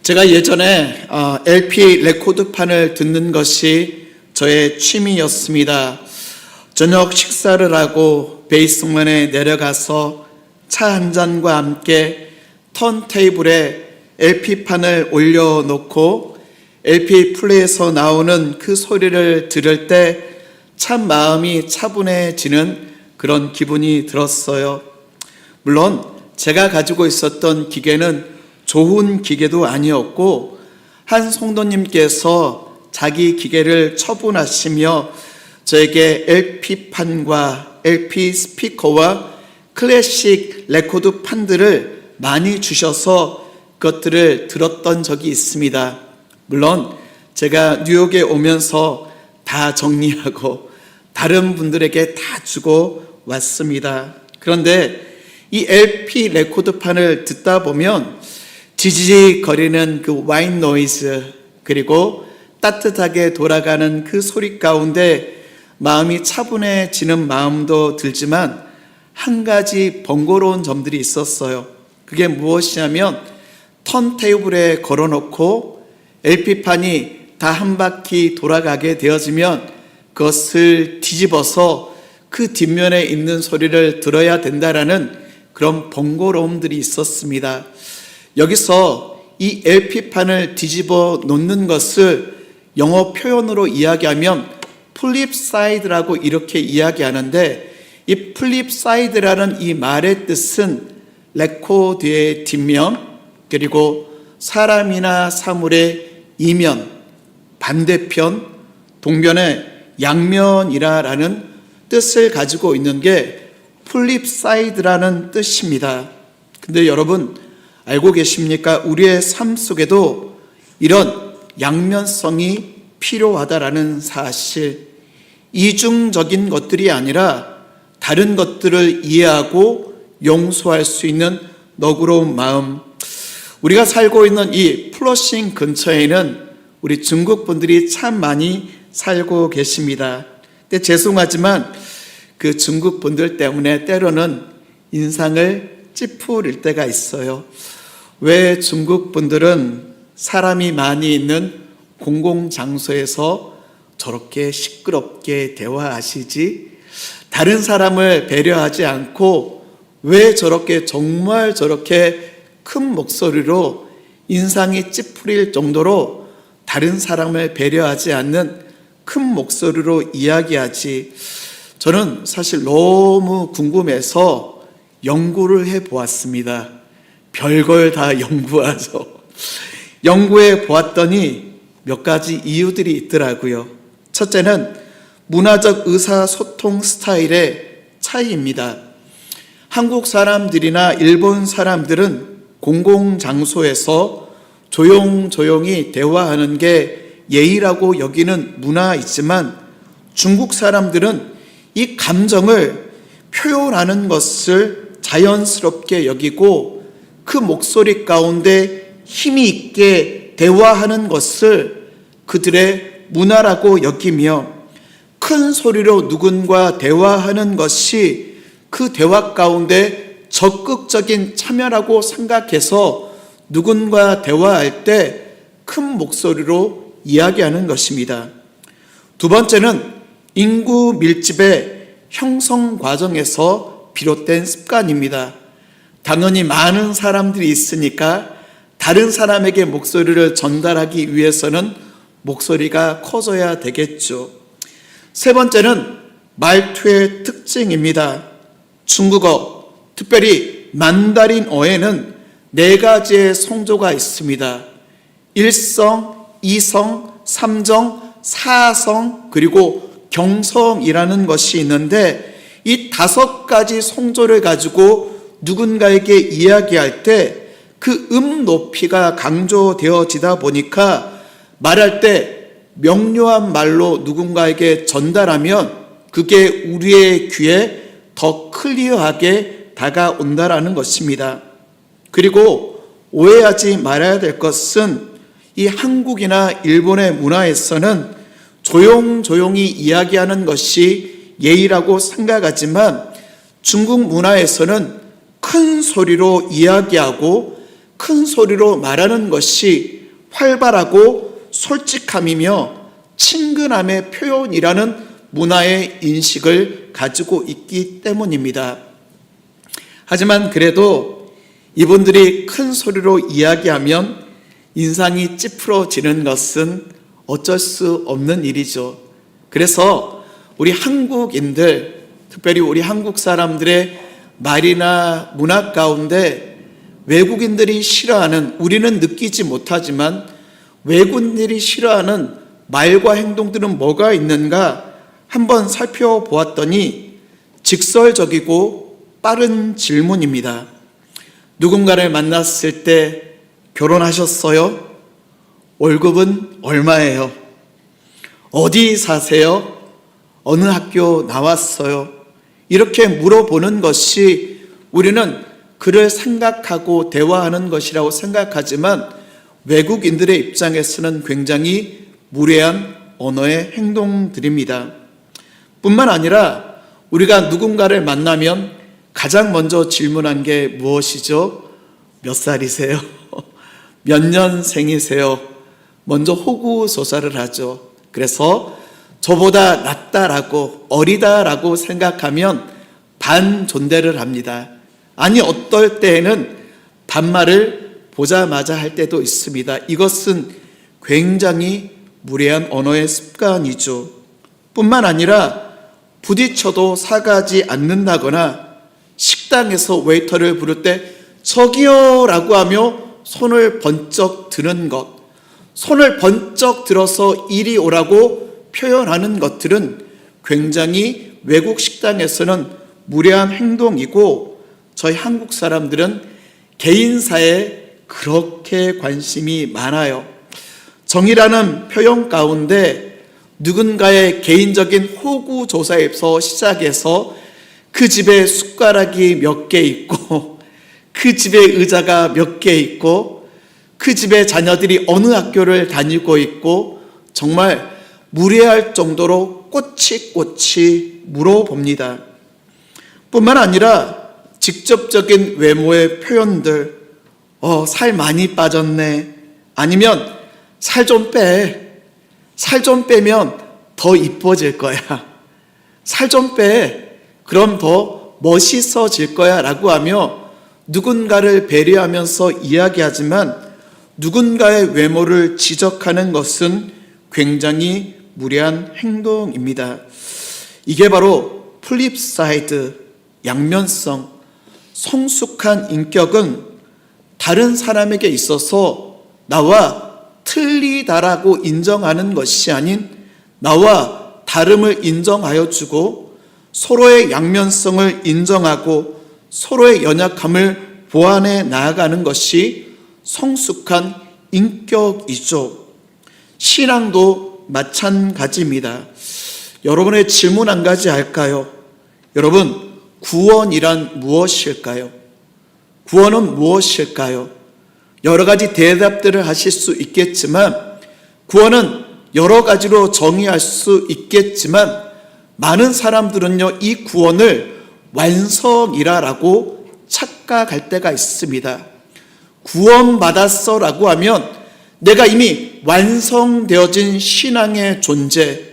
제가 예전에 LP 레코드판을 듣는 것이 저의 취미였습니다. 저녁 식사를 하고 베이스먼에 내려가서 차 한 잔과 함께 턴테이블에 LP판을 올려놓고 LP 플레이에서 나오는 그 소리를 들을 때 참 마음이 차분해지는 그런 기분이 들었어요. 물론 제가 가지고 있었던 기계는 좋은 기계도 아니었고, 한 성도님께서 자기 기계를 처분하시며 저에게 LP판과 LP 스피커와 클래식 레코드 판들을 많이 주셔서 그것들을 들었던 적이 있습니다. 물론 제가 뉴욕에 오면서 다 정리하고 다른 분들에게 다 주고 왔습니다. 그런데 이 LP 레코드판을 듣다 보면 지지직거리는 그 와인 노이즈, 그리고 따뜻하게 돌아가는 그 소리 가운데 마음이 차분해지는 마음도 들지만 한 가지 번거로운 점들이 있었어요. 그게 무엇이냐면 턴테이블에 걸어놓고 LP판이 다 한 바퀴 돌아가게 되어지면 그것을 뒤집어서 그 뒷면에 있는 소리를 들어야 된다라는 그런 번거로움들이 있었습니다. 여기서 이 LP판을 뒤집어 놓는 것을 영어 표현으로 이야기하면 플립사이드라고 이렇게 이야기하는데, 이 플립사이드라는 이 말의 뜻은 레코드의 뒷면, 그리고 사람이나 사물의 이면, 반대편, 동면의 양면이라는 뜻을 가지고 있는 게 플립사이드라는 뜻입니다. 근데 여러분 알고 계십니까? 우리의 삶 속에도 이런 양면성이 필요하다라는 사실, 이중적인 것들이 아니라 다른 것들을 이해하고 용서할 수 있는 너그러운 마음. 우리가 살고 있는 이 플러싱 근처에는 우리 중국 분들이 참 많이 살고 계십니다. 근데 죄송하지만 그 중국 분들 때문에 때로는 인상을 찌푸릴 때가 있어요. 왜 중국 분들은 사람이 많이 있는 공공장소에서 저렇게 시끄럽게 대화하시지? 다른 사람을 배려하지 않고 왜 정말 저렇게 큰 목소리로 인상이 찌푸릴 정도로 다른 사람을 배려하지 않는 큰 목소리로 이야기하지? 저는 사실 너무 궁금해서 연구를 해보았습니다. 별걸 다 연구하죠. 연구해 보았더니 몇 가지 이유들이 있더라고요. 첫째는 문화적 의사소통 스타일의 차이입니다. 한국 사람들이나 일본 사람들은 공공장소에서 조용히 대화하는 게 예의라고 여기는 문화이지만, 중국 사람들은 이 감정을 표현하는 것을 자연스럽게 여기고 그 목소리 가운데 힘이 있게 대화하는 것을 그들의 문화라고 여기며, 큰 소리로 누군가 대화하는 것이 그 대화 가운데 적극적인 참여라고 생각해서 누군가 대화할 때 큰 목소리로 이야기하는 것입니다. 두 번째는 인구 밀집의 형성 과정에서 비롯된 습관입니다. 당연히 많은 사람들이 있으니까 다른 사람에게 목소리를 전달하기 위해서는 목소리가 커져야 되겠죠. 세 번째는 말투의 특징입니다. 중국어, 특별히 만다린어에는 4가지의 성조가 있습니다. 일성, 이성, 삼정, 사성, 그리고 경성이라는 것이 있는데, 이 5가지 성조를 가지고 누군가에게 이야기할 때 그 높이가 강조되어지다 보니까 말할 때 명료한 말로 누군가에게 전달하면 그게 우리의 귀에 더 클리어하게 다가온다라는 것입니다. 그리고 오해하지 말아야 될 것은 이 한국이나 일본의 문화에서는 조용히 이야기하는 것이 예의라고 생각하지만, 중국 문화에서는 큰 소리로 이야기하고 큰 소리로 말하는 것이 활발하고 솔직함이며 친근함의 표현이라는 문화의 인식을 가지고 있기 때문입니다. 하지만 그래도 이분들이 큰 소리로 이야기하면 인상이 찌푸러지는 것은 어쩔 수 없는 일이죠. 그래서 우리 한국인들, 특별히 우리 한국 사람들의 말이나 문화 가운데 외국인들이 싫어하는, 우리는 느끼지 못하지만 외국인들이 싫어하는 말과 행동들은 뭐가 있는가 한번 살펴보았더니 직설적이고 빠른 질문입니다. 누군가를 만났을 때 결혼하셨어요? 월급은 얼마예요? 어디 사세요? 어느 학교 나왔어요? 이렇게 물어보는 것이 우리는 그를 생각하고 대화하는 것이라고 생각하지만 외국인들의 입장에서는 굉장히 무례한 언어의 행동들입니다. 뿐만 아니라 우리가 누군가를 만나면 가장 먼저 질문한 게 무엇이죠? 몇 살이세요? 몇 년생이세요? 먼저 호구조사를 하죠. 그래서 저보다 낫다라고 어리다라고 생각하면 반존대를 합니다. 아니 어떨 때에는 반말을 보자마자 할 때도 있습니다. 이것은 굉장히 무례한 언어의 습관이죠. 뿐만 아니라 부딪혀도 사가지 않는다거나 식당에서 웨이터를 부를 때 저기요 라고 하며 손을 번쩍 드는 것, 손을 번쩍 들어서 이리 오라고 표현하는 것들은 굉장히 외국 식당에서는 무례한 행동이고 저희 한국 사람들은 개인사에 그렇게 관심이 많아요. 정의라는 표현 가운데 누군가의 개인적인 호구조사에서 시작해서 그 집에 숟가락이 몇 개 있고 그 집에 의자가 몇 개 있고 그 집에 자녀들이 어느 학교를 다니고 있고 정말 무례할 정도로 꼬치꼬치 물어봅니다. 뿐만 아니라 직접적인 외모의 표현들, 살 많이 빠졌네, 아니면 살 좀 빼, 살 좀 빼면 더 이뻐질 거야, 살 좀 빼, 그럼 더 멋있어질 거야 라고 하며 누군가를 배려하면서 이야기하지만 누군가의 외모를 지적하는 것은 굉장히 무례한 행동입니다. 이게 바로 플립사이드, 양면성, 성숙한 인격은 다른 사람에게 있어서 나와 틀리다라고 인정하는 것이 아닌 나와 다름을 인정하여 주고 서로의 양면성을 인정하고 서로의 연약함을 보완해 나아가는 것이 성숙한 인격이죠. 신앙도 마찬가지입니다. 여러분의 질문 한 가지 할까요? 여러분, 구원이란 무엇일까요? 구원은 무엇일까요? 여러 가지 대답들을 하실 수 있겠지만 구원은 여러 가지로 정의할 수 있겠지만 많은 사람들은요, 이 구원을 완성이라고 착각할 때가 있습니다. 구원받았어 라고 하면 내가 이미 완성되어진 신앙의 존재,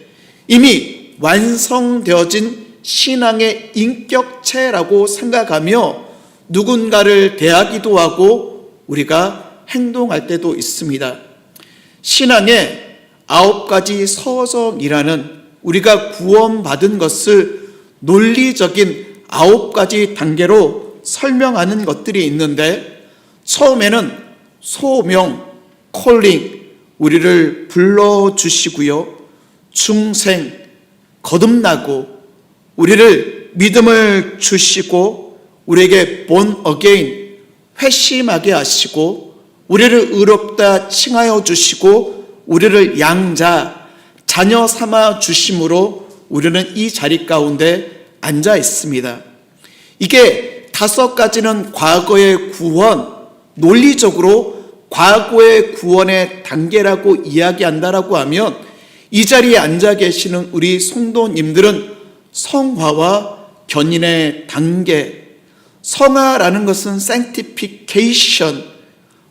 이미 완성되어진 신앙의 인격체라고 생각하며 누군가를 대하기도 하고 우리가 행동할 때도 있습니다. 신앙의 9가지 서정이라는 우리가 구원받은 것을 논리적인 9가지 단계로 설명하는 것들이 있는데 처음에는 소명, 콜링, 우리를 불러주시고요. 중생, 거듭나고 우리를 믿음을 주시고 우리에게 born again, 회심하게 하시고 우리를 의롭다 칭하여 주시고 우리를 양자, 자녀 삼아 주심으로 우리는 이 자리 가운데 앉아 있습니다. 이게 5가지는 과거의 구원, 논리적으로 과거의 구원의 단계라고 이야기한다라고 하면 이 자리에 앉아 계시는 우리 성도님들은 성화와 견인의 단계, 성화라는 것은 sanctification,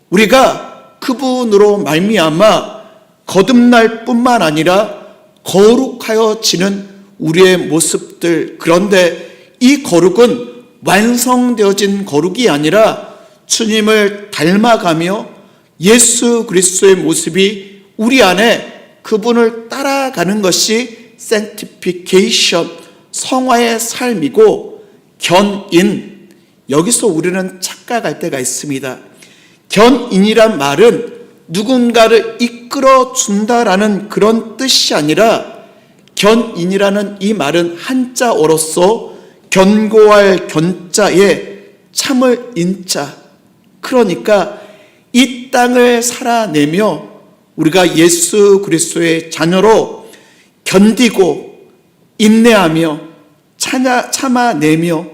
우리가 그분으로 말미암아 거듭날 뿐만 아니라 거룩하여지는 우리의 모습들. 그런데 이 거룩은 완성되어진 거룩이 아니라 주님을 닮아가며 예수 그리스도의 모습이 우리 안에 그분을 따라가는 것이 sanctification, 성화의 삶이고, 견인, 여기서 우리는 착각할 때가 있습니다. 견인이란 말은 누군가를 이끌어 준다라는 그런 뜻이 아니라, 견인이라는 이 말은 한자어로서 견고할 견자에 참을 인자, 그러니까 이 땅을 살아내며 우리가 예수 그리스도의 자녀로 견디고 인내하며 참아내며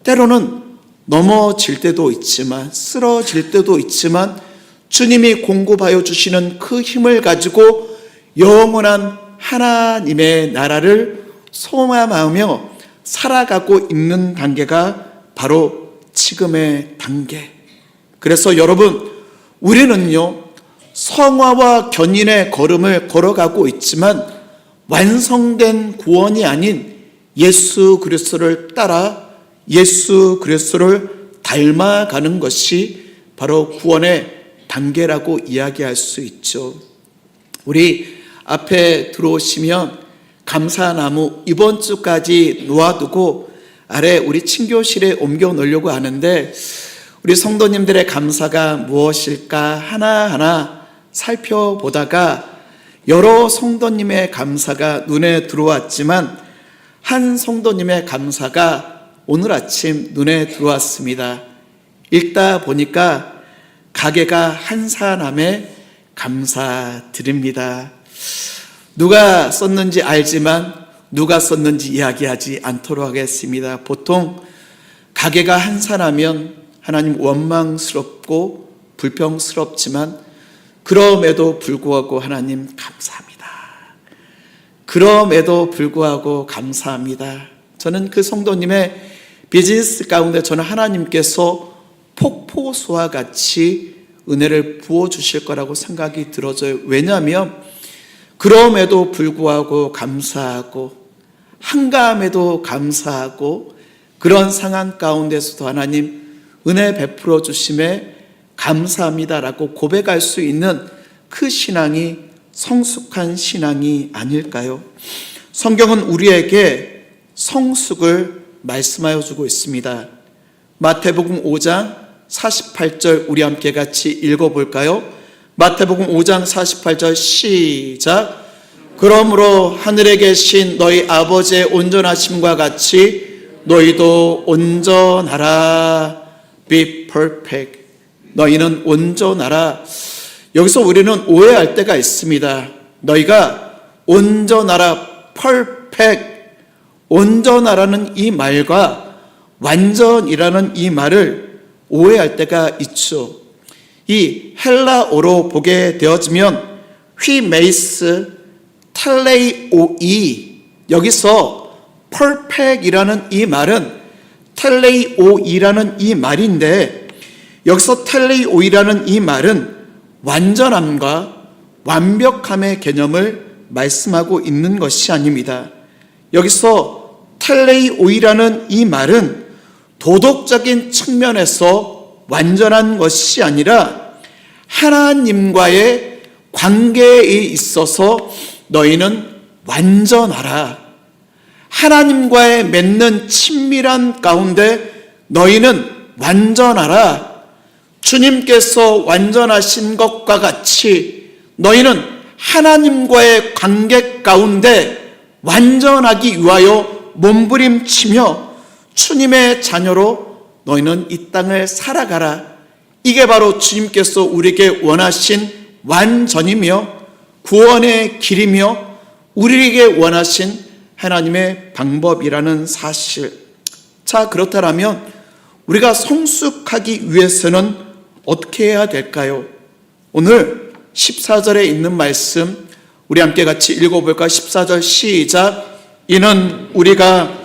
때로는 넘어질 때도 있지만 쓰러질 때도 있지만 주님이 공급하여 주시는 그 힘을 가지고 영원한 하나님의 나라를 소망하며 살아가고 있는 단계가 바로 지금의 단계. 그래서 여러분, 우리는요 성화와 견인의 걸음을 걸어가고 있지만 완성된 구원이 아닌 예수 그리스도를 따라 예수 그리스도를 닮아가는 것이 바로 구원의 단계라고 이야기할 수 있죠. 우리 앞에 들어오시면 감사나무 이번 주까지 놓아두고 아래 우리 친교실에 옮겨 놓으려고 하는데, 우리 성도님들의 감사가 무엇일까 하나하나 살펴보다가 여러 성도님의 감사가 눈에 들어왔지만 한 성도님의 감사가 오늘 아침 눈에 들어왔습니다. 읽다 보니까 가게가 한산함에 감사드립니다. 누가 썼는지 알지만 누가 썼는지 이야기하지 않도록 하겠습니다. 보통 가게가 한산하면 하나님 원망스럽고 불평스럽지만 그럼에도 불구하고 하나님 감사합니다. 그럼에도 불구하고 감사합니다. 저는 그 성도님의 비즈니스 가운데 저는 하나님께서 폭포수와 같이 은혜를 부어주실 거라고 생각이 들어져요. 왜냐하면 그럼에도 불구하고 감사하고 한가함에도 감사하고 그런 상황 가운데서도 하나님 은혜 베풀어 주심에 감사합니다라고 고백할 수 있는 그 신앙이 성숙한 신앙이 아닐까요? 성경은 우리에게 성숙을 말씀하여 주고 있습니다. 마태복음 5장 48절 우리 함께 같이 읽어볼까요? 마태복음 5장 48절 시작. 그러므로 하늘에 계신 너희 아버지의 온전하심과 같이 너희도 온전하라. Be perfect. 너희는 온전하라. 여기서 우리는 오해할 때가 있습니다. 너희가 온전하라, perfect, 온전하라는 이 말과 완전이라는 이 말을 오해할 때가 있죠. 이 헬라어로 보게 되어지면 휘메이스 텔레이오이, 여기서 perfect이라는 이 말은 텔레이오이라는 이 말인데, 여기서 텔레이오이라는 이 말은 완전함과 완벽함의 개념을 말씀하고 있는 것이 아닙니다. 여기서 텔레이오이라는 이 말은 도덕적인 측면에서 완전한 것이 아니라 하나님과의 관계에 있어서 너희는 완전하라. 하나님과의 맺는 친밀한 가운데 너희는 완전하라. 주님께서 완전하신 것과 같이 너희는 하나님과의 관계 가운데 완전하기 위하여 몸부림치며 주님의 자녀로 너희는 이 땅을 살아가라. 이게 바로 주님께서 우리에게 원하신 완전이며 구원의 길이며 우리에게 원하신 하나님의 방법이라는 사실. 자, 그렇다면 우리가 성숙하기 위해서는 어떻게 해야 될까요? 오늘 14절에 있는 말씀 우리 함께 같이 읽어볼까? 14절 시작. 이는 우리가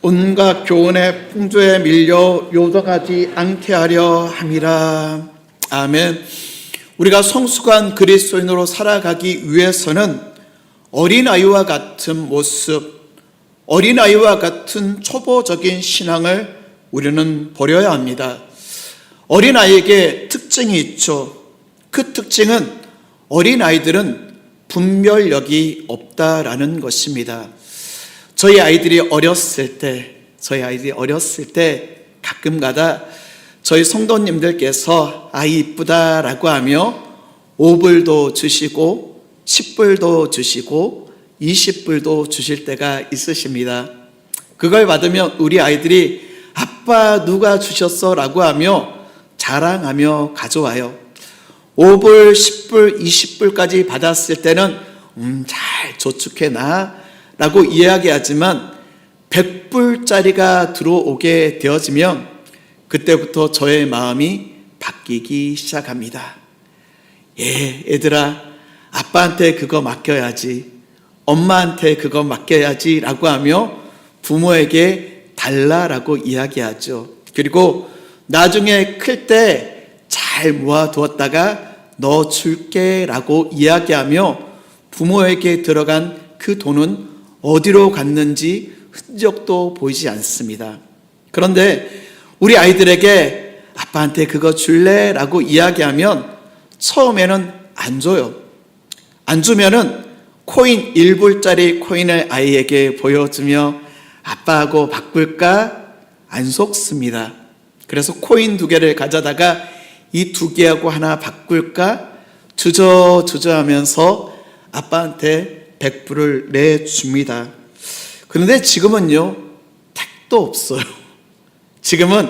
온갖 교훈의 풍조에 밀려 요동하지 않게 하려 함이라. 아멘. 우리가 성숙한 그리스도인으로 살아가기 위해서는 어린아이와 같은 모습, 어린아이와 같은 초보적인 신앙을 우리는 버려야 합니다. 어린아이에게 특징이 있죠. 그 특징은 어린아이들은 분별력이 없다라는 것입니다. 저희 아이들이 어렸을 때 가끔가다 저희 성도님들께서 아이 이쁘다라고 하며 5불도 주시고 10불도 주시고 20불도 주실 때가 있으십니다. 그걸 받으면 우리 아이들이 아빠 누가 주셨어? 라고 하며 자랑하며 가져와요. 5불, 10불, 20불까지 받았을 때는 잘 저축해놔 라고 이야기하지만 100불짜리가 들어오게 되어지면 그때부터 저의 마음이 바뀌기 시작합니다. 얘들아, 아빠한테 그거 맡겨야지, 엄마한테 그거 맡겨야지 라고 하며 부모에게 달라라고 이야기하죠. 그리고 나중에 클 때 잘 모아두었다가 너 줄게 라고 이야기하며 부모에게 들어간 그 돈은 어디로 갔는지 흔적도 보이지 않습니다. 그런데 우리 아이들에게 아빠한테 그거 줄래? 라고 이야기하면 처음에는 안 줘요. 안 주면은 코인 1불짜리 코인을 아이에게 보여주며 아빠하고 바꿀까? 안 속습니다. 그래서 코인 2개를 가져다가 이 2개하고 하나 바꿀까? 주저 하면서 아빠한테 100불을 내줍니다. 그런데 지금은요, 택도 없어요. 지금은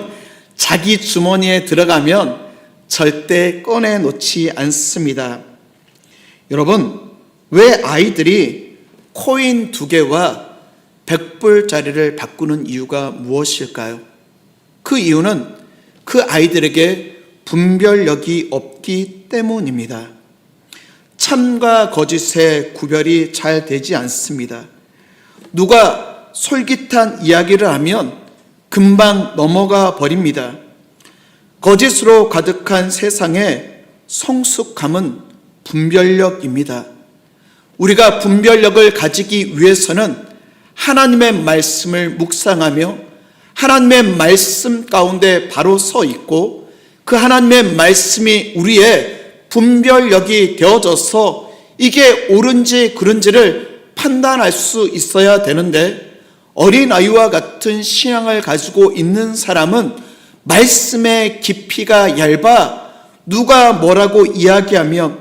자기 주머니에 들어가면 절대 꺼내놓지 않습니다. 여러분, 왜 아이들이 코인 2개와 100불짜리를 바꾸는 이유가 무엇일까요? 그 이유는 그 아이들에게 분별력이 없기 때문입니다. 참과 거짓의 구별이 잘 되지 않습니다. 누가 솔깃한 이야기를 하면 금방 넘어가 버립니다. 거짓으로 가득한 세상에 성숙함은 분별력입니다. 우리가 분별력을 가지기 위해서는 하나님의 말씀을 묵상하며 하나님의 말씀 가운데 바로 서 있고 그 하나님의 말씀이 우리의 분별력이 되어져서 이게 옳은지 그른지를 판단할 수 있어야 되는데 어린아이와 같은 신앙을 가지고 있는 사람은 말씀의 깊이가 얇아 누가 뭐라고 이야기하면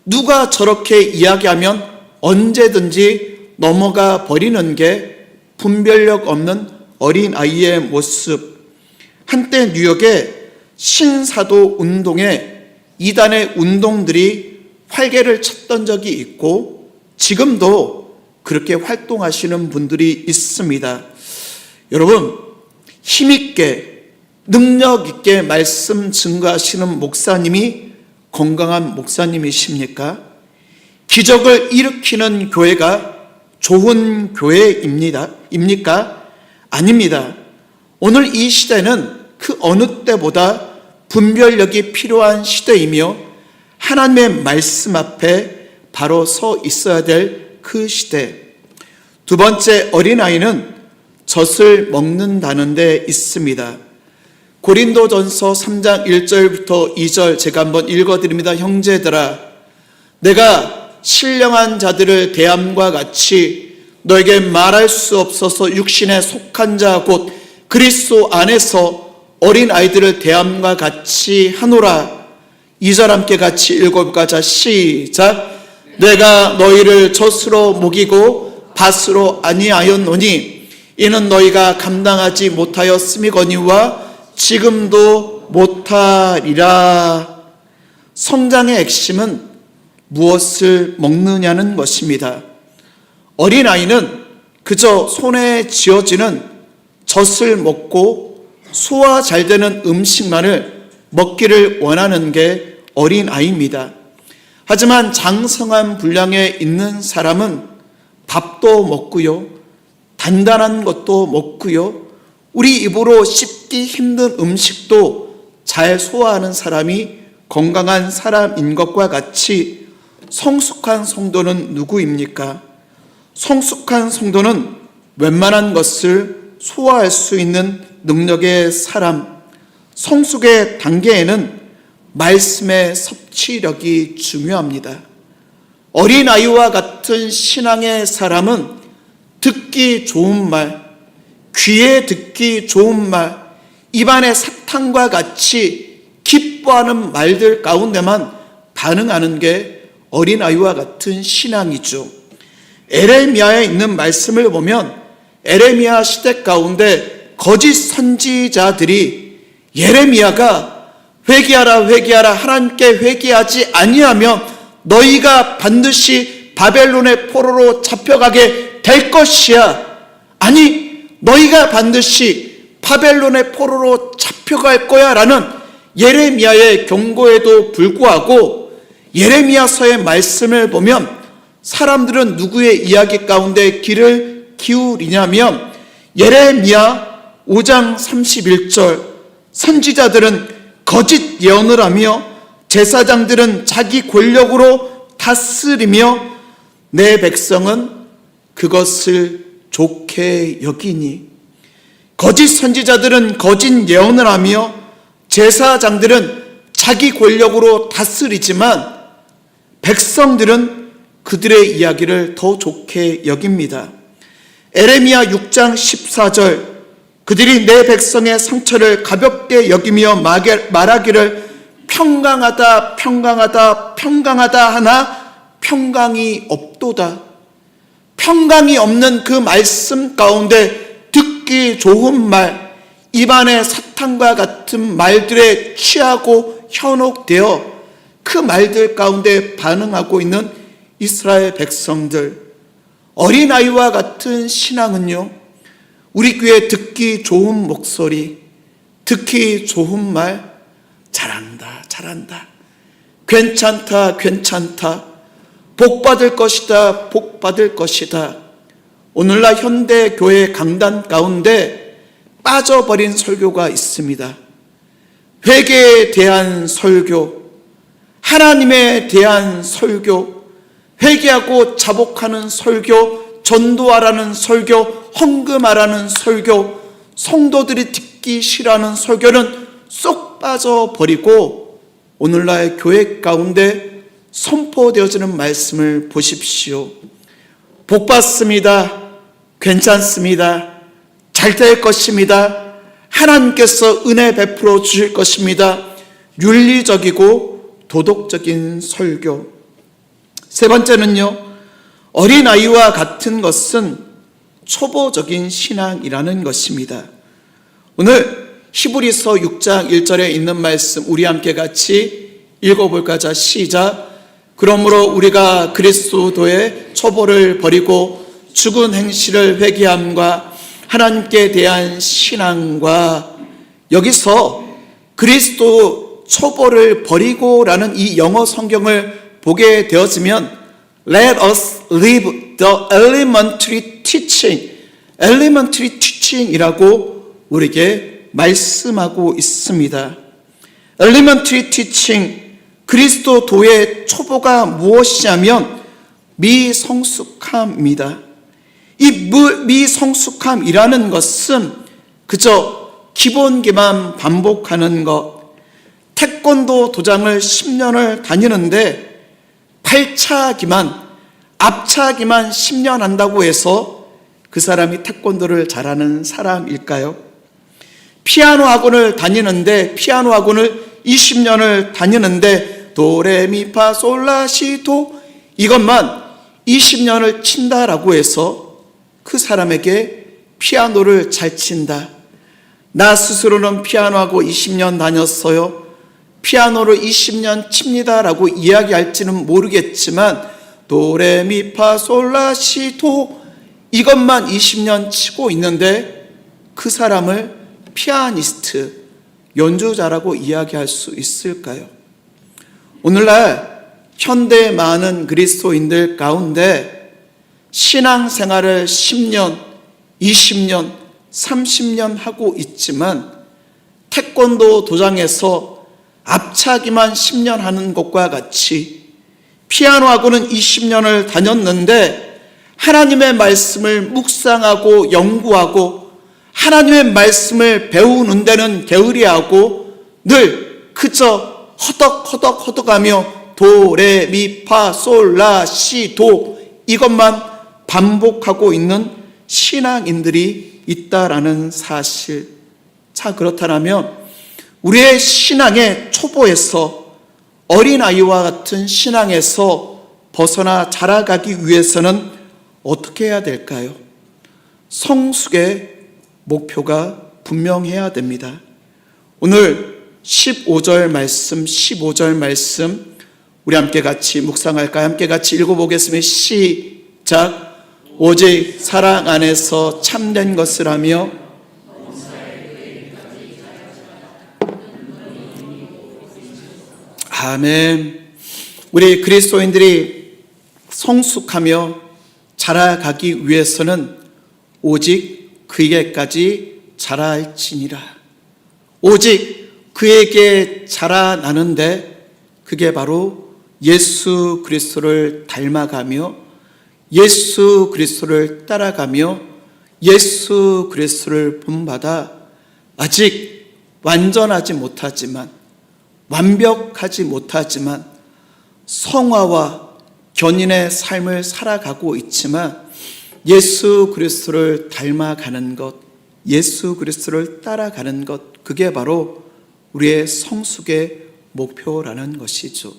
누가 저렇게 이야기하면 언제든지 넘어가 버리는 게 분별력 없는 어린아이의 모습. 한때 뉴욕에 신사도 운동에 이단의 운동들이 활개를 쳤던 적이 있고 지금도 그렇게 활동하시는 분들이 있습니다. 여러분, 힘있게 능력있게 말씀 증거하시는 목사님이 건강한 목사님이십니까? 기적을 일으키는 교회가 좋은 교회입니까? 아닙니다. 오늘 이 시대는 그 어느 때보다 분별력이 필요한 시대이며 하나님의 말씀 앞에 바로 서 있어야 될 그 시대. 두 번째, 어린아이는 젖을 먹는다는 데 있습니다. 고린도전서 3장 1절부터 2절 제가 한번 읽어드립니다. 형제들아, 내가 신령한 자들을 대함과 같이 너에게 말할 수 없어서 육신에 속한 자 곧 그리스도 안에서 어린아이들을 대함과 같이 하노라. 2절 함께 같이 읽어볼까? 자, 시작. 내가 너희를 젖으로 먹이고 밭으로 아니하였노니 이는 너희가 감당하지 못하였음이거니와 지금도 못하리라. 성장의 핵심은 무엇을 먹느냐는 것입니다. 어린아이는 그저 손에 쥐어지는 젖을 먹고 소화 잘 되는 음식만을 먹기를 원하는 게 어린아이입니다. 하지만 장성한 분량에 있는 사람은 밥도 먹고요, 단단한 것도 먹고요, 우리 입으로 씹기 힘든 음식도 잘 소화하는 사람이 건강한 사람인 것과 같이 성숙한 성도는 누구입니까? 성숙한 성도는 웬만한 것을 소화할 수 있는 능력의 사람, 성숙의 단계에는 말씀의 섭취력이 중요합니다. 어린아이와 같은 신앙의 사람은 듣기 좋은 말, 귀에 듣기 좋은 말, 입안의 사탕과 같이 기뻐하는 말들 가운데만 반응하는 게 어린아이와 같은 신앙이죠. 에레미야에 있는 말씀을 보면 에레미야 시대 가운데 거짓 선지자들이 예레미야가 회개하라 회개하라, 하나님께 회개하지 아니하면 너희가 반드시 바벨론의 포로로 잡혀가게 될 것이야, 아니 너희가 반드시 바벨론의 포로로 잡혀갈 거야 라는 예레미야의 경고에도 불구하고 예레미야서의 말씀을 보면 사람들은 누구의 이야기 가운데 귀를 기울이냐면 예레미야 5장 31절, 선지자들은 거짓 예언을 하며 제사장들은 자기 권력으로 다스리며 내 백성은 그것을 좋게 여기니. 거짓 선지자들은 거짓 예언을 하며 제사장들은 자기 권력으로 다스리지만 백성들은 그들의 이야기를 더 좋게 여깁니다. 에레미야 6장 14절, 그들이 내 백성의 상처를 가볍게 여기며 말하기를 평강하다 평강하다 평강하다 하나 평강이 없도다. 평강이 없는 그 말씀 가운데 듣기 좋은 말, 입안의 사탕과 같은 말들에 취하고 현혹되어 그 말들 가운데 반응하고 있는 이스라엘 백성들, 어린아이와 같은 신앙은요, 우리 귀에 듣기 좋은 목소리, 듣기 좋은 말, 잘한다 잘한다, 괜찮다 괜찮다, 복받을 것이다 복받을 것이다. 오늘날 현대교회 강단 가운데 빠져버린 설교가 있습니다. 회개에 대한 설교, 하나님에 대한 설교, 회개하고 자복하는 설교, 전도하라는 설교, 헌금하라는 설교, 성도들이 듣기 싫어하는 설교는 쏙 빠져버리고 오늘날 교회 가운데 선포되어지는 말씀을 보십시오. 복받습니다. 괜찮습니다. 잘 될 것입니다. 하나님께서 은혜 베풀어 주실 것입니다. 윤리적이고 도덕적인 설교. 세 번째는요, 어린아이와 같은 것은 초보적인 신앙이라는 것입니다. 오늘 히브리서 6장 1절에 있는 말씀 우리 함께 같이 읽어볼까? 자, 시작. 그러므로 우리가 그리스도의 초보를 버리고 죽은 행실을 회개함과 하나님께 대한 신앙과, 여기서 그리스도 초보를 버리고 라는 이 영어 성경을 보게 되었으면 Let us leave the elementary teaching, elementary teaching이라고 우리에게 말씀하고 있습니다. elementary teaching, 그리스도도의 초보가 무엇이냐면 미성숙함입니다. 이 미성숙함이라는 것은 그저 기본기만 반복하는 것. 태권도 도장을 10년을 다니는데 팔차기만, 앞차기만 10년 한다고 해서 그 사람이 태권도를 잘하는 사람일까요? 피아노 학원을 다니는데 피아노 학원을 20년을 다니는데 도레미파솔라시도 이것만 20년을 친다라고 해서 그 사람에게 피아노를 잘 친다. 나 스스로는 피아노하고 20년 다녔어요. 피아노를 20년 칩니다라고 이야기할지는 모르겠지만 도레미파솔라시도 이것만 20년 치고 있는데 그 사람을 피아니스트, 연주자라고 이야기할 수 있을까요? 오늘날 현대 많은 그리스도인들 가운데 신앙생활을 10년, 20년, 30년 하고 있지만 태권도 도장에서 앞차기만 10년 하는 것과 같이 피아노 학원은 20년을 다녔는데 하나님의 말씀을 묵상하고 연구하고 하나님의 말씀을 배우는 데는 게으리하고 늘 그저 허덕허덕하며 도, 레, 미, 파, 솔, 라, 시, 도 이것만 반복하고 있는 신앙인들이 있다라는 사실. 자, 그렇다면 우리의 신앙의 초보에서 어린아이와 같은 신앙에서 벗어나 자라가기 위해서는 어떻게 해야 될까요? 성숙의 목표가 분명해야 됩니다. 오늘 15절 말씀 우리 함께 같이 묵상할까요? 함께 같이 읽어보겠습니다. 시작. 오직 사랑 안에서 참된 것을 하며 아멘. 우리 그리스도인들이 성숙하며 자라가기 위해서는 오직 그에게까지 자랄지니라. 오직 그에게 자라나는데 그게 바로 예수 그리스도를 닮아가며 예수 그리스도를 따라가며 예수 그리스도를 본받아 아직 완전하지 못하지만 완벽하지 못하지만 성화와 견인의 삶을 살아가고 있지만 예수 그리스도를 닮아가는 것, 예수 그리스도를 따라가는 것, 그게 바로 우리의 성숙의 목표라는 것이죠.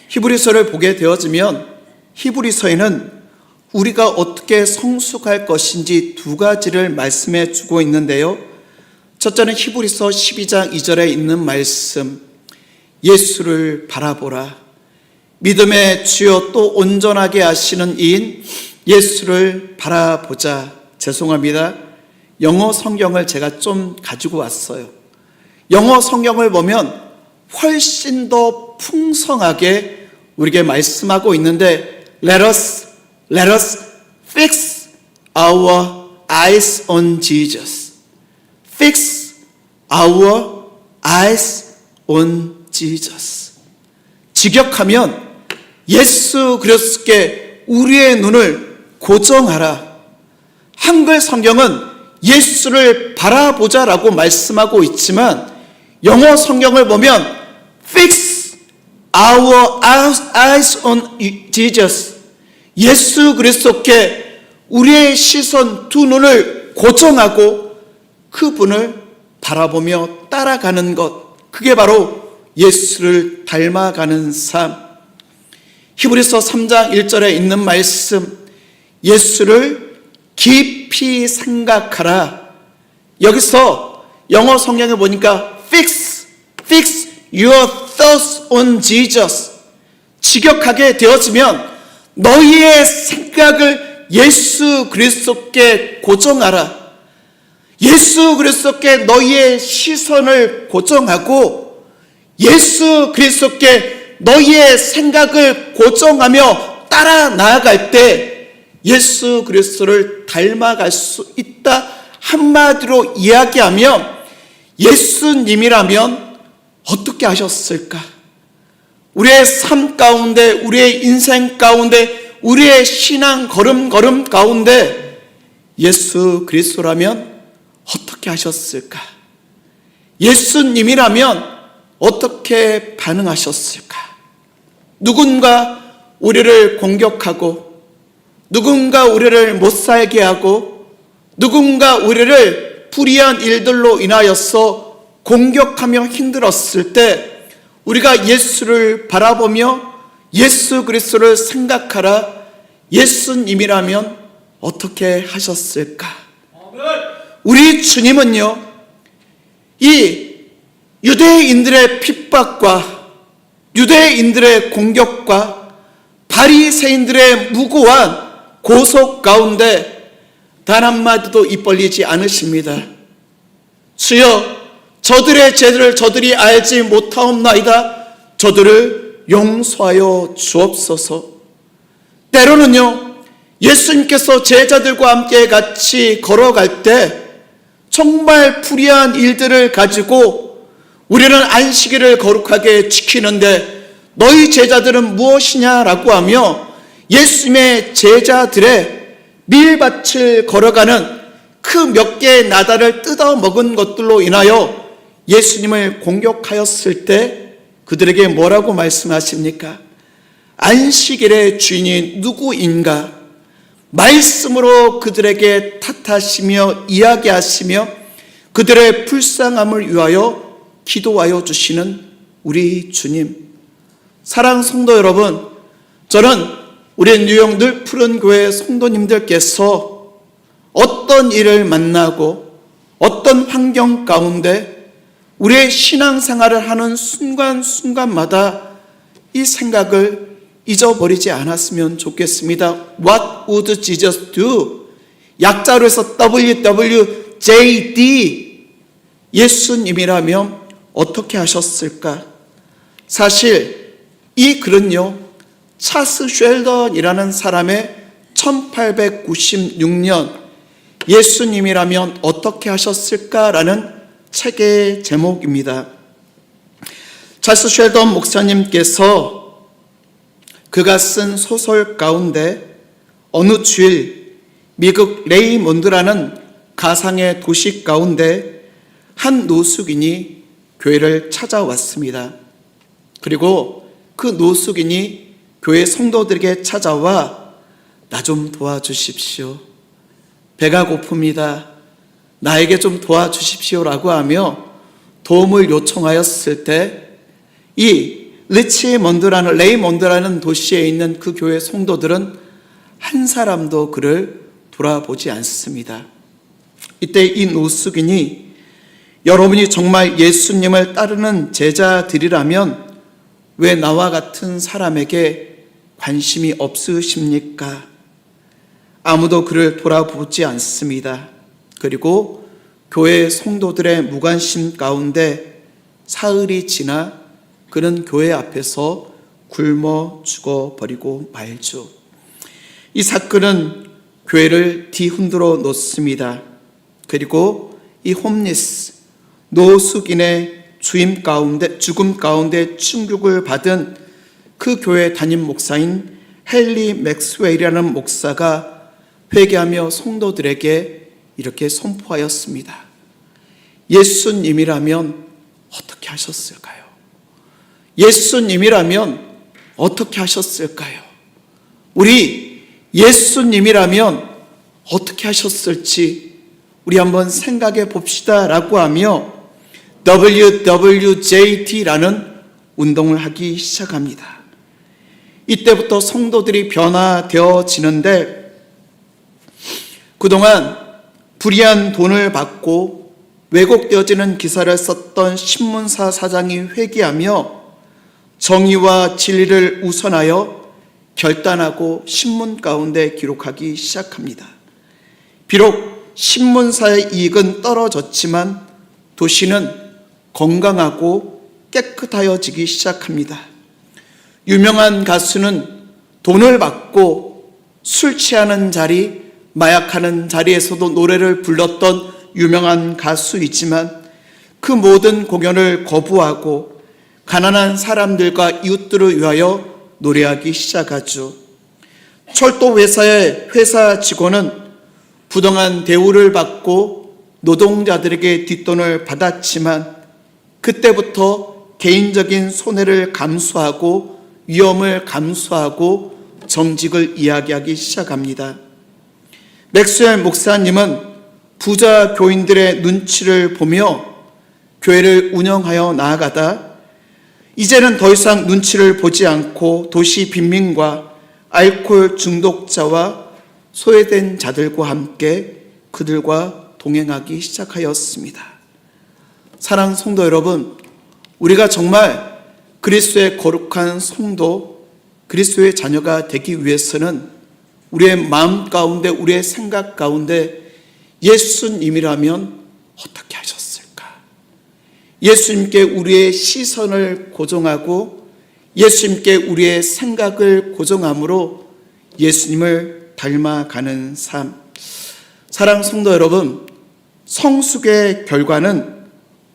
히브리서를 보게 되어지면 히브리서에는 우리가 어떻게 성숙할 것인지 두 가지를 말씀해 주고 있는데요. 첫째는 히브리서 12장 2절에 있는 말씀, 예수를 바라보라. 믿음의 주여 또 온전하게 하시는 이인 예수를 바라보자. 죄송합니다. 영어 성경을 제가 좀 가지고 왔어요. 영어 성경을 보면 훨씬 더 풍성하게 우리에게 말씀하고 있는데 Let us fix our eyes on Jesus. Fix our eyes on Jesus. 직역하면 예수 그리스도께 우리의 눈을 고정하라. 한글 성경은 예수를 바라보자라고 말씀하고 있지만 영어 성경을 보면 Fix our eyes on Jesus. 예수 그리스도께 우리의 시선 두 눈을 고정하고 그분을 바라보며 따라가는 것, 그게 바로 예수를 닮아가는 삶. 히브리서 3장 1절에 있는 말씀, 예수를 깊이 생각하라. 여기서 영어 성경에 보니까 fix your thoughts on Jesus. 직역하게 되어지면 너희의 생각을 예수 그리스도께 고정하라. 예수 그리스도께 너희의 시선을 고정하고 예수 그리스도께 너희의 생각을 고정하며 따라 나아갈 때 예수 그리스도를 닮아갈 수 있다. 한마디로 이야기하면 예수님이라면 어떻게 하셨을까? 우리의 삶 가운데, 우리의 인생 가운데, 우리의 신앙 걸음 가운데 예수 그리스도라면 어떻게 하셨을까? 예수님이라면 어떻게 반응하셨을까? 누군가 우리를 공격하고 누군가 우리를 못살게 하고 누군가 우리를 불의한 일들로 인하여서 공격하며 힘들었을 때 우리가 예수를 바라보며 예수 그리스도를 생각하라. 예수님이라면 어떻게 하셨을까? 우리 주님은요, 이 유대인들의 핍박과 유대인들의 공격과 바리새인들의 무고한 고속 가운데 단 한마디도 입 벌리지 않으십니다. 주여, 저들의 죄를 저들이 알지 못하옵나이다. 저들을 용서하여 주옵소서. 때로는요, 예수님께서 제자들과 함께 같이 걸어갈 때 정말 불의한 일들을 가지고 우리는 안식일을 거룩하게 지키는데 너희 제자들은 무엇이냐라고 하며 예수님의 제자들의 밀밭을 걸어가는 그 몇 개의 나다를 뜯어 먹은 것들로 인하여 예수님을 공격하였을 때 그들에게 뭐라고 말씀하십니까? 안식일의 주인이 누구인가? 말씀으로 그들에게 탓하시며 이야기하시며 그들의 불쌍함을 위하여 기도하여 주시는 우리 주님. 사랑 성도 여러분, 저는 우리 뉴욕 늘 푸른 교회 성도님들께서 어떤 일을 만나고 어떤 환경 가운데 우리의 신앙생활을 하는 순간순간마다 이 생각을 잊어버리지 않았으면 좋겠습니다. What would Jesus do? 약자로 해서 WWJD. 예수님이라면 어떻게 하셨을까? 사실 이 글은요, 찰스 쉘던이라는 사람의 1896년 예수님이라면 어떻게 하셨을까라는 책의 제목입니다. 찰스 쉘던 목사님께서 그가 쓴 소설 가운데 어느 주일 미국 레이몬드라는 가상의 도시 가운데 한 노숙인이 교회를 찾아왔습니다. 그리고 그 노숙인이 교회 성도들에게 찾아와 나 좀 도와주십시오. 배가 고픕니다. 나에게 좀 도와주십시오라고 하며 도움을 요청하였을 때 이 레이몬드라는 도시에 있는 그 교회 성도들은 한 사람도 그를 돌아보지 않습니다. 이때 이 노숙인이 여러분이 정말 예수님을 따르는 제자들이라면 왜 나와 같은 사람에게 관심이 없으십니까? 아무도 그를 돌아보지 않습니다. 그리고 교회 성도들의 무관심 가운데 사흘이 지나 그는 교회 앞에서 굶어 죽어버리고 말죠. 이 사건은 교회를 뒤흔들어 놓습니다. 그리고 이 홈리스, 노숙인의 죽음 가운데 충격을 받은 그 교회 담임 목사인 헨리 맥스웰이라는 목사가 회개하며 성도들에게 이렇게 선포하였습니다. 예수님이라면 어떻게 하셨을까요? 예수님이라면 어떻게 하셨을까요? 우리 예수님이라면 어떻게 하셨을지 우리 한번 생각해 봅시다 라고 하며 WWJD라는 운동을 하기 시작합니다. 이때부터 성도들이 변화되어지는데 그동안 불이한 돈을 받고 왜곡되어지는 기사를 썼던 신문사 사장이 회개하며 정의와 진리를 우선하여 결단하고 신문 가운데 기록하기 시작합니다. 비록 신문사의 이익은 떨어졌지만 도시는 건강하고 깨끗하여지기 시작합니다. 유명한 가수는 돈을 받고 술 취하는 자리, 마약하는 자리에서도 노래를 불렀던 유명한 가수이지만 그 모든 공연을 거부하고 가난한 사람들과 이웃들을 위하여 노래하기 시작하죠. 철도 회사의 회사 직원은 부당한 대우를 받고 노동자들에게 뒷돈을 받았지만 그때부터 개인적인 손해를 감수하고 위험을 감수하고 정직을 이야기하기 시작합니다. 맥스웰 목사님은 부자 교인들의 눈치를 보며 교회를 운영하여 나아가다 이제는 더 이상 눈치를 보지 않고 도시 빈민과 알코올 중독자와 소외된 자들과 함께 그들과 동행하기 시작하였습니다. 사랑 성도 여러분, 우리가 정말 그리스도의 거룩한 성도, 그리스도의 자녀가 되기 위해서는 우리의 마음 가운데, 우리의 생각 가운데 예수님이라면 어떻게 하셨을까? 예수님께 우리의 시선을 고정하고 예수님께 우리의 생각을 고정함으로 예수님을 닮아가는 삶. 사랑하는 성도 여러분, 성숙의 결과는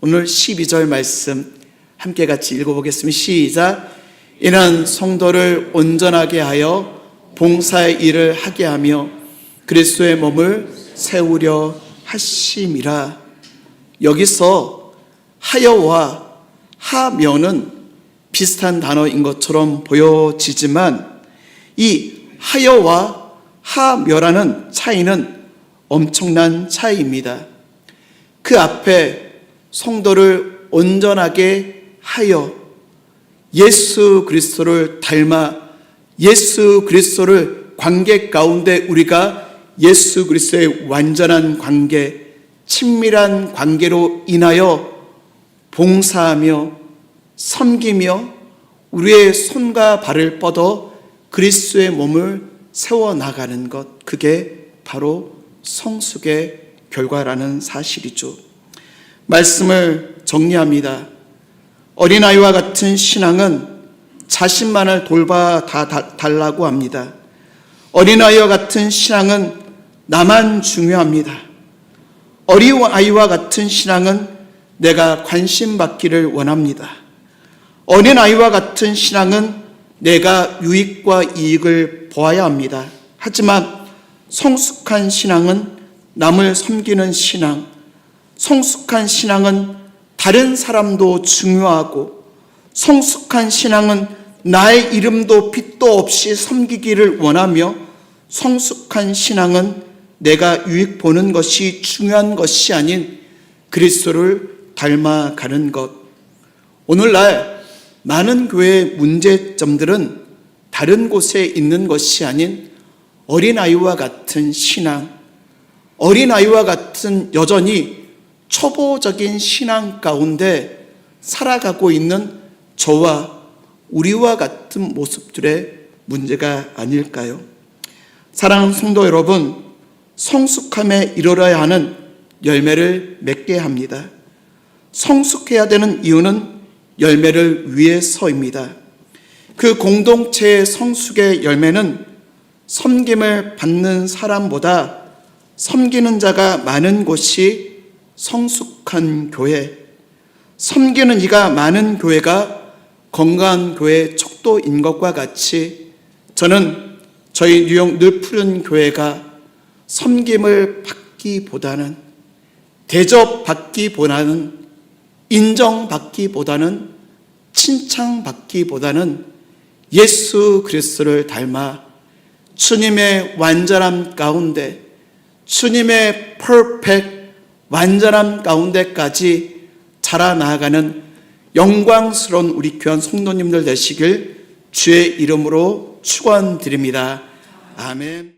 오늘 12절 말씀 함께 같이 읽어보겠습니다. 시작. 이는 성도를 온전하게 하여 봉사의 일을 하게 하며 그리스도의 몸을 세우려 하심이라. 여기서 하여와 하며는 비슷한 단어인 것처럼 보여지지만 이 하여와 하며라는 차이는 엄청난 차이입니다. 그 앞에 성도를 온전하게 하여 예수 그리스도를 닮아 예수 그리스도를 관계 가운데 우리가 예수 그리스도의 완전한 관계, 친밀한 관계로 인하여 봉사하며 섬기며 우리의 손과 발을 뻗어 그리스도의 몸을 세워나가는 것, 그게 바로 성숙의 결과라는 사실이죠. 말씀을 정리합니다. 어린아이와 같은 신앙은 자신만을 돌봐 달라고 합니다. 어린아이와 같은 신앙은 나만 중요합니다. 어린아이와 같은 신앙은 내가 관심 받기를 원합니다. 어린아이와 같은 신앙은 내가 유익과 이익을 보아야 합니다. 하지만 성숙한 신앙은 남을 섬기는 신앙, 성숙한 신앙은 다른 사람도 중요하고, 성숙한 신앙은 나의 이름도 빚도 없이 섬기기를 원하며, 성숙한 신앙은 내가 유익 보는 것이 중요한 것이 아닌 그리스도를 닮아가는 것. 오늘날 많은 교회의 문제점들은 다른 곳에 있는 것이 아닌 어린아이와 같은 신앙, 어린아이와 같은 여전히 초보적인 신앙 가운데 살아가고 있는 저와 우리와 같은 모습들의 문제가 아닐까요? 사랑하는 성도 여러분, 성숙함에 이르러야 하는 열매를 맺게 합니다. 성숙해야 되는 이유는 열매를 위해서입니다. 그 공동체의 성숙의 열매는 섬김을 받는 사람보다 섬기는 자가 많은 곳이 성숙한 교회, 섬기는 이가 많은 교회가 건강한 교회의 척도인 것과 같이 저는 저희 뉴욕 늘 푸른 교회가 섬김을 받기보다는, 대접받기보다는, 인정받기보다는, 칭찬받기보다는 예수 그리스도를 닮아 주님의 완전함 가운데, 주님의 퍼펙트 완전함 가운데까지 자라나가는 영광스러운 우리 귀한 성도님들 되시길 주의 이름으로 축원드립니다. 아멘.